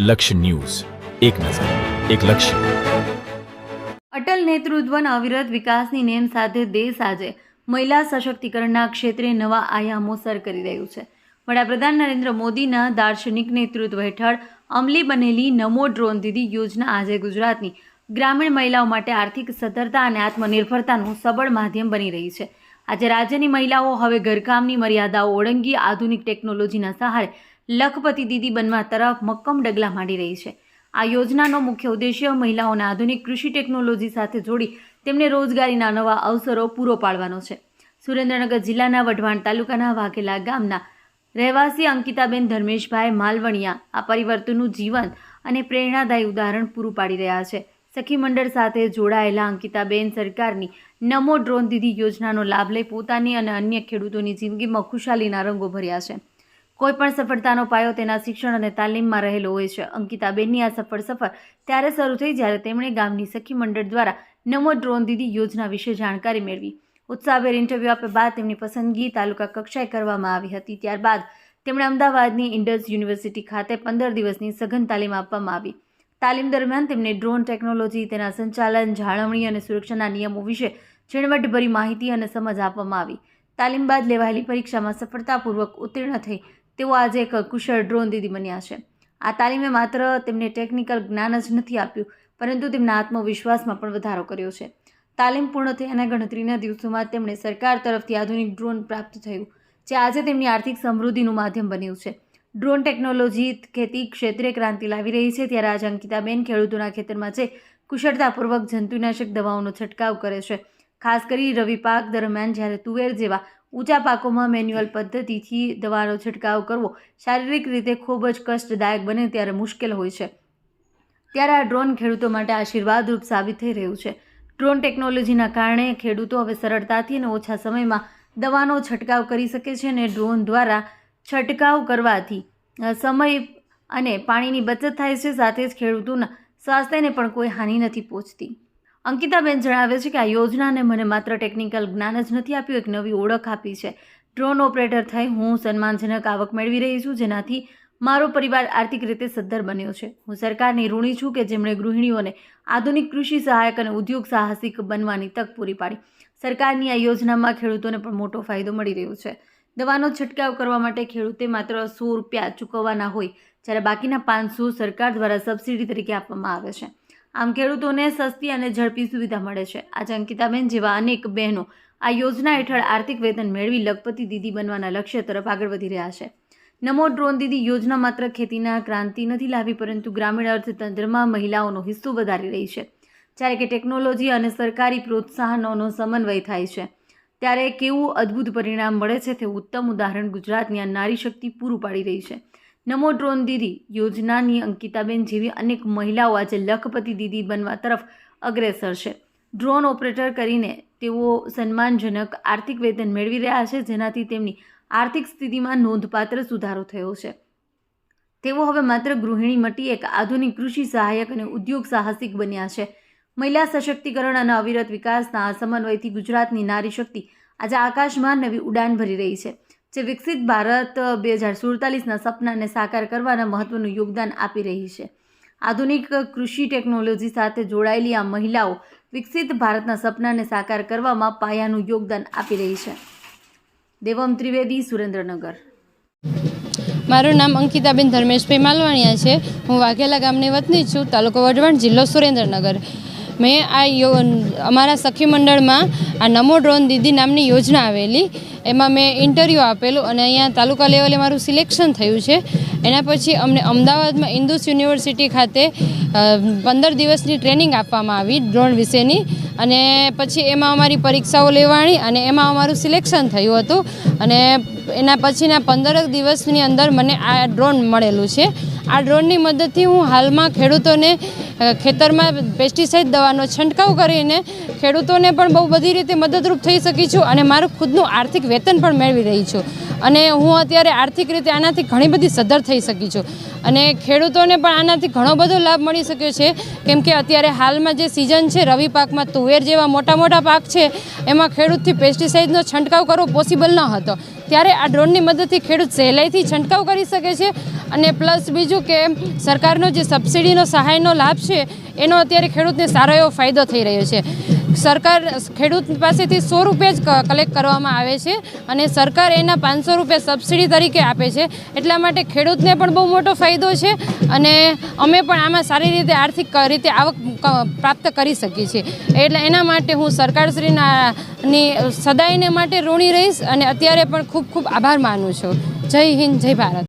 લક્ષ્ય ન્યૂઝ, એક નજર, એક લક્ષ્ય. અટલ નેતૃત્વના અવિરત વિકાસની નેમ સાથે દેશ આજે મહિલા સશક્તિકરણના ક્ષેત્રે નવા આયામો સર કરી રહ્યું છે. વડાપ્રધાન નરેન્દ્ર મોદીના દાર્શનિક નેતૃત્વ હેઠળ અમલી બનેલી નમો ડ્રોન દીદી યોજના આજે ગુજરાતની ગ્રામીણ મહિલાઓ માટે આર્થિક સદ્ધરતા અને આત્મનિર્ભરતાનું સબળ માધ્યમ બની રહી છે. આજે રાજ્યની મહિલાઓ હવે ઘરકામની મર્યાદાઓ ઓળંગી આધુનિક ટેકનોલોજીના સહારે લખપતિ દીદી બનવા તરફ મક્કમ ડગલા માંડી રહી છે. આ યોજનાનો મુખ્ય ઉદ્દેશ્ય મહિલાઓને આધુનિક કૃષિ ટેકનોલોજી સાથે જોડી તેમને રોજગારીના નવા અવસરો પૂરો પાડવાનો છે. સુરેન્દ્રનગર જિલ્લાના વઢવાણ તાલુકાના વાઘેલા ગામના રહેવાસી અંકિતાબેન ધર્મેશભાઈ માલવણિયા આ પરિવર્તનનું જીવંત અને પ્રેરણાદાયી ઉદાહરણ પૂરું પાડી રહ્યા છે. સખી મંડળ સાથે જોડાયેલા અંકિતાબેન સરકારની નમો ડ્રોન દીદી યોજનાનો લાભ લઈ પોતાની અને અન્ય ખેડૂતોની જિંદગીમાં ખુશાલીના રંગો ભર્યા છે. કોઈપણ સફળતાનો પાયો તેના શિક્ષણ અને તાલીમમાં રહેલો હોય છે. અંકિતાબેનની આ સફળ સફર ત્યારે શરૂ થઈ જ્યારે તેમણે ગામની સખી મંડળ દ્વારા નમો ડ્રોન દીદી યોજના વિશે જાણકારી મેળવી. ઉત્સાહભેર ઇન્ટરવ્યૂ આપ્યા બાદ તેમની પસંદગી તાલુકા કક્ષાએ કરવામાં આવી હતી. ત્યારબાદ તેમણે અમદાવાદની ઇન્ડસ યુનિવર્સિટી ખાતે 15 દિવસની સઘન તાલીમ આપવામાં આવી. તાલીમ દરમિયાન તેમને ડ્રોન ટેકનોલોજી, તેના સંચાલન, જાળવણી અને સુરક્ષાના નિયમો વિશે ઝીણવટભરી માહિતી અને સમજ આપવામાં આવી. તાલીમ બાદ લેવાયેલી પરીક્ષામાં સફળતાપૂર્વક ઉત્તીર્ણ થઈ તેઓ આજે એક કુશળ ડ્રોન દીદી બન્યા છે. આ તાલીમે માત્ર તેમને ટેકનિકલ જ્ઞાન જ નથી આપ્યું, પરંતુ તેમના આત્મવિશ્વાસમાં પણ વધારો કર્યો છે. તાલીમ પૂર્ણ થયાના ગણતરીના દિવસોમાં તેમણે સરકાર તરફથી આધુનિક ડ્રોન પ્રાપ્ત થયું, જે આજે તેમની આર્થિક સમૃદ્ધિનું માધ્યમ બન્યું છે. ડ્રોન ટેકનોલોજી ખેતી ક્ષેત્રે ક્રાંતિ લાવી રહી છે, ત્યારે આજે અંકિતાબેન ખેડૂતોના ખેતરમાં જઈ કુશળતાપૂર્વક જંતુનાશક દવાઓનો છંટકાવ કરે છે. ખાસ કરી રવિ પાક દરમિયાન જ્યારે તુવેર જેવા ઊંચા પાકોમાં મેન્યુઅલ પદ્ધતિથી દવાનો છંટકાવ કરવો શારીરિક રીતે ખૂબ જ કષ્ટદાયક બને ત્યારે મુશ્કેલ હોય છે, ત્યારે આ ડ્રોન ખેડૂતો માટે આશીર્વાદરૂપ સાબિત થઈ રહ્યું છે. ડ્રોન ટેકનોલોજીના કારણે ખેડૂતો હવે સરળતાથી અને ઓછા સમયમાં દવાનો છંટકાવ કરી શકે છે અને ડ્રોન દ્વારા છંટકાવ કરવાથી સમય અને પાણીની બચત થાય છે. સાથે જ ખેડૂતોના સ્વાસ્થ્યને પણ કોઈ હાનિ નથી પહોંચતી. અંકિતાબેન જણાવે છે કે આ યોજનાને મને માત્ર ટેકનિકલ જ્ઞાન જ નથી આપ્યું, એક નવી ઓળખ આપી છે. ડ્રોન ઓપરેટર થઈ હું સન્માનજનક આવક મેળવી રહી છું, જેનાથી મારો પરિવાર આર્થિક રીતે સદ્ધર બન્યો છે. હું સરકારની ઋણી છું કે જેમણે ગૃહિણીઓને આધુનિક કૃષિ સહાયક અને ઉદ્યોગ સાહસિક બનવાની તક પૂરી પાડી. સરકારની આ યોજનામાં ખેડૂતોને પણ મોટો ફાયદો મળી રહ્યો છે. દવાનો છંટકાવ કરવા માટે ખેડૂતે માત્ર 100 રૂપિયા ચૂકવવાના હોય, જ્યારે બાકીના 500 સરકાર દ્વારા સબસિડી તરીકે આપવામાં આવે છે. આમ ખેડૂતોને સસ્તી અને ઝડપી સુવિધા મળે છે. આજે અંકિતાબેન જેવા અનેક બહેનો આ યોજના હેઠળ આર્થિક વેતન મેળવી લખપતિ દીદી બનવાના લક્ષ્ય તરફ આગળ વધી રહ્યા છે. નમો ડ્રોન દીદી યોજના માત્ર ખેતીના ક્રાંતિ નથી લાવી, પરંતુ ગ્રામીણ અર્થતંત્રમાં મહિલાઓનો હિસ્સો વધારી રહી છે. જ્યારે કે ટેકનોલોજી અને સરકારી પ્રોત્સાહનોનો સમન્વય થાય છે, ત્યારે કેવું અદ્ભુત પરિણામ મળે છે તે ઉત્તમ ઉદાહરણ ગુજરાતની આ નારી શક્તિ પૂરું પાડી રહી છે. નમો ડ્રોન દીદી યોજનાની અંકિતાબેન જેવી અનેક મહિલાઓ આજે લખપતિ દીદી બનવા તરફ અગ્રેસર છે. ડ્રોન ઓપરેટર કરીને તેઓ સન્માનજનક આર્થિક વેતન મેળવી રહ્યા છે, જેનાથી તેમની આર્થિક સ્થિતિમાં નોંધપાત્ર સુધારો થયો છે. તેઓ હવે માત્ર ગૃહિણી મટી એક આધુનિક કૃષિ સહાયક અને ઉદ્યોગ સાહસિક બન્યા છે. મહિલા સશક્તિકરણ અને અવિરત વિકાસના આ સમન્વયથી ગુજરાતની નારી શક્તિ આજે આકાશમાં નવી ઉડાન ભરી રહી છે, જે વિકસિત ભારત 2047ના સપનાને સાકાર કરવાના મહત્વનું યોગદાન આપી રહી છે. આધુનિક કૃષિ ટેકનોલોજી સાથે જોડાયેલી આ મહિલાઓ વિકસિત ભારતના સપનાને સાકાર કરવામાં પાયાનું યોગદાન આપી રહી છે. દેવમ ત્રિવેદી, સુરેન્દ્રનગર. મારું નામ અંકિતાબેન ધર્મેશભાઈ માલવાણિયા છે. હું વાઘેલા ગામની વતની છું, તાલુકો વઢવાણ, જિલ્લો સુરેન્દ્રનગર. મેં અમારા સખી મંડળમાં આ નમો ડ્રોન દીદી નામની યોજના આવેલી, એમાં મેં ઇન્ટરવ્યૂ આપેલું અને અહીંયા તાલુકા લેવલે મારું સિલેક્શન થયું છે. એના પછી અમને અમદાવાદમાં ઇન્ડસ યુનિવર્સિટી ખાતે 15 દિવસની ટ્રેનિંગ આપવામાં આવી ડ્રોન વિશેની, અને પછી એમાં અમારી પરીક્ષાઓ લેવાણી અને એમાં અમારું સિલેક્શન થયું હતું. અને એના પછીના 15 દિવસની અંદર મને આ ડ્રોન મળેલું છે. આ ડ્રોનની મદદથી હું હાલમાં ખેડૂતોને ખેતરમાં પેસ્ટિસાઇડ દવાનો છંટકાવ કરીને ખેડૂતોને પણ બહુ બધી રીતે મદદરૂપ થઈ શકી છું અને મારું ખુદનું આર્થિક વેતન પણ મેળવી રહી છું. અને હું અત્યારે આર્થિક રીતે આનાથી ઘણી બધી સદ્ધર થઈ શકી છું અને ખેડૂતોને પણ આનાથી ઘણો બધો લાભ મળી શક્યો છે. કેમ કે અત્યારે હાલમાં જે સિઝન છે રવિ પાકમાં તુવેર જેવા મોટા મોટા પાક છે, એમાં ખેડૂતથી પેસ્ટિસાઇડનો છંટકાવ કરવો પોસિબલ ન હતો, ત્યારે આ ડ્રોનની મદદથી ખેડૂત સહેલાઈથી છંટકાવ કરી શકે છે અને પ્લસ બીજું કે સરકારનો જે સબસિડીનો સહાયનો લાભ છે એનો અત્યારે ખેડૂતને સારો એવો ફાયદો થઈ રહ્યો છે. સરકાર ખેડૂત પાસેથી 100 રૂપિયા જ કલેક્ટ કરવામાં આવે છે અને સરકાર એના 500 રૂપિયા સબસિડી તરીકે આપે છે. એટલા માટે ખેડૂતને પણ બહુ મોટો ફાયદો છે અને અમે પણ આમાં સારી રીતે આર્થિક રીતે આવક પ્રાપ્ત કરી શકીએ છીએ. એટલે એના માટે હું સરકારશ્રીની સદાયને માટે ઋણી રહીશ અને અત્યારે પણ ખૂબ ખૂબ આભાર માનું છું. જય હિન્દ, જય ભારત.